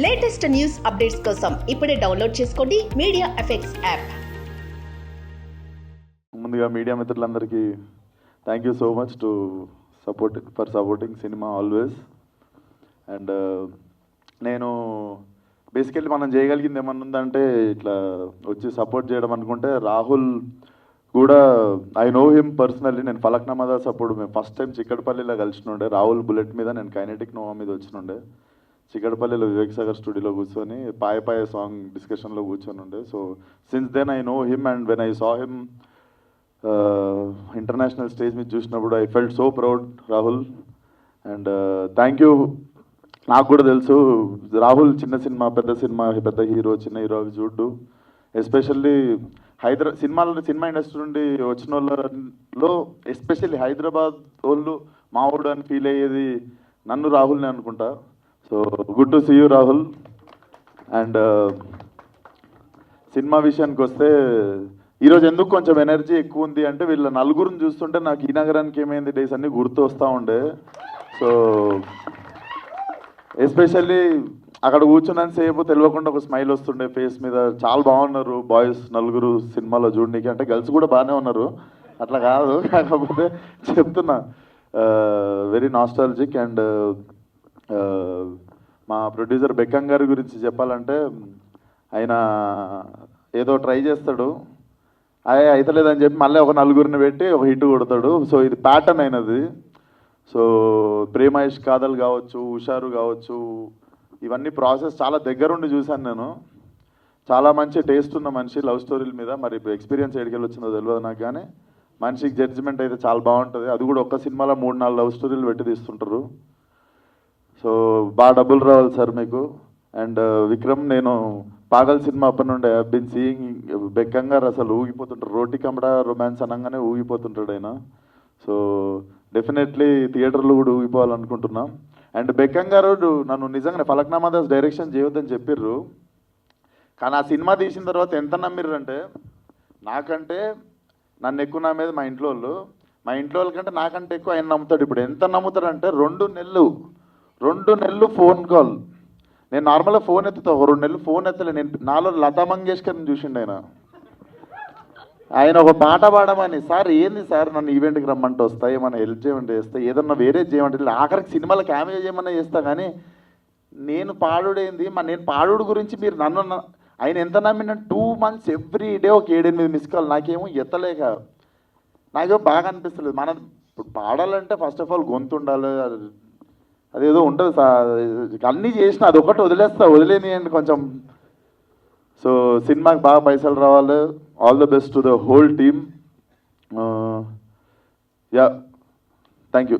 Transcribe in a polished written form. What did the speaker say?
Latest news updates కోసం ఇప్పుడే download చేసుకోండి మీడియా ఎఫెక్ట్స్ యాప్. ముందుగా మీడియా మిత్రులందరికీ thank you so much for supporting cinema always. And నేను బేసికల్లీ మనం చేయగలిగింది ఏమన్నా ఉందంటే ఇట్లా వచ్చి సపోర్ట్ చేయడం అనుకుంటే, రాహుల్ కూడా ఐ నో హిమ్ పర్సనల్లీ. నేను ఫలక్నామా దాస్ అప్పుడు మేము ఫస్ట్ టైం చిక్కడపల్లిలో కలిసినుండే. రాహుల్ బుల్లెట్ మీద, నేను కైనెటిక్ నోవా మీద వచ్చినుండే. చిక్కడపల్లిలో వివేక్ సాగర్ స్టూడియోలో కూర్చొని పాయ సాంగ్ డిస్కషన్లో కూర్చొని ఉండే. So since then I know him. And when I saw him international stage మీద చూసినప్పుడు I felt so proud Rahul. And thank you. నాకు కూడా తెలుసు రాహుల్ చిన్న సినిమా, పెద్ద హీరో, చిన్న హీరో అవి చూడ్డు. ఎస్పెషల్లీ సినిమా ఇండస్ట్రీ నుండి వచ్చిన వాళ్ళలో ఎస్పెషల్లీ హైదరాబాద్ వాళ్ళు మా ఊడు అని ఫీల్ అయ్యేది నన్ను, రాహుల్ని అనుకుంటా. So good to see you Rahul. And cinema విషయానికి వస్తే ఈరోజు ఎందుకు కొంచెం ఎనర్జీ ఎక్కువ ఉంది అంటే, వీళ్ళ నలుగురిని చూస్తుంటే నాకు ఈ నగరానికి ఏమైంది డేస్ అన్నీ గుర్తు వస్తూ ఉండే. సో ఎస్పెషల్లీ అక్కడ కూర్చున్నాను సేపు తెలియకుండా ఒక స్మైల్ వస్తుండే ఫేస్ మీద. చాలా బాగున్నారు బాయ్స్ నలుగురు సినిమాలో చూడడానికి. అంటే గర్ల్స్ కూడా బాగానే ఉన్నారు, అట్లా కాదు, కాకపోతే చెప్తున్నా వెరీ నాస్టాలజిక్. అండ్ మా ప్రొడ్యూసర్ బెక్కం గారి గురించి చెప్పాలంటే, ఆయన ఏదో ట్రై చేస్తాడు, అయితే లేదని చెప్పి మళ్ళీ ఒక నలుగురిని పెట్టి ఒక హిట్ కొడతాడు. సో ఇది ప్యాటర్న్ అయినది. సో ప్రేమేష్ కాదల్ కావచ్చు, హుషారు కావచ్చు, ఇవన్నీ ప్రాసెస్ చాలా దగ్గరుండి చూశాను నేను. చాలా మంచి టేస్ట్ ఉన్న మనిషి లవ్ స్టోరీల మీద. మరి ఎక్స్పీరియన్స్ ఎడికెళ్ళి వచ్చిందో తెలియదు నాకు, కానీ మనిషికి జడ్జిమెంట్ అయితే చాలా బాగుంటుంది. అది కూడా ఒక్క సినిమాలో 3-4 లవ్ స్టోరీలు పెట్టి తీస్తుంటారు. సో బాగా డబ్బులు రావాలి సార్ మీకు. అండ్ విక్రమ్, నేను పాగల్ సినిమా అప్పటి నుండి ఐ బీన్ సీయింగ్ బెక్కం గారు అసలు ఊగిపోతుంటారు. రోటీ కమడా రొమాన్స్ అనగానే ఊగిపోతుంటాడు ఆయన. సో డెఫినెట్లీ థియేటర్లో కూడా ఊగిపోవాలనుకుంటున్నాం. అండ్ బెక్కం గారు నన్ను నిజంగానే ఫలక్నామా దాస్ డైరెక్షన్ చేయొద్దని చెప్పిర్రు, కానీ ఆ సినిమా తీసిన తర్వాత ఎంత నమ్మిర్రు అంటే, నాకంటే నన్ను ఎక్కువ నమ్మేది మా ఇంట్లో వాళ్ళు. మా ఇంట్లో వాళ్ళకంటే నాకంటే ఎక్కువ ఆయన నమ్ముతాడు. ఇప్పుడు ఎంత నమ్ముతాడంటే 2 నెలలు ఫోన్ కాల్. నేను నార్మల్గా ఫోన్ ఎత్తుతా, 2 నెలలు ఫోన్ ఎత్తలే. నేను నాలో లతా మంగేష్కర్ని చూసిండు ఆయన ఒక పాట పాడమని. సార్ ఏంది సార్, నన్ను ఈవెంట్కి రమ్మంటే వస్తాయి, ఏమన్నా హెల్ప్ చేయమంటే చేస్తా, ఏదన్నా వేరే చేయమంటే, ఆఖరికి సినిమాలో క్యామియో చేయమన్నా చేస్తా, కానీ నేను పాడుడేంది. నేను పాడుడు గురించి మీరు నన్ను ఆయన ఎంత నమ్మిన 2 months ఎవ్రీ డే ఒక 7-8 మిస్ కాల్. నాకేమో ఎత్తలేక నాకేమో బాగా అనిపిస్తలేదు. ఇప్పుడు పాడాలంటే ఫస్ట్ ఆఫ్ ఆల్ గొంతు ఉండాలి, అదేదో ఉంటుంది అన్నీ చేసిన అదొకటి వదిలేనియండి కొంచెం. సో సినిమాకి బాగా పైసలు రావాలి. All the best to the whole team. Yeah, thank you.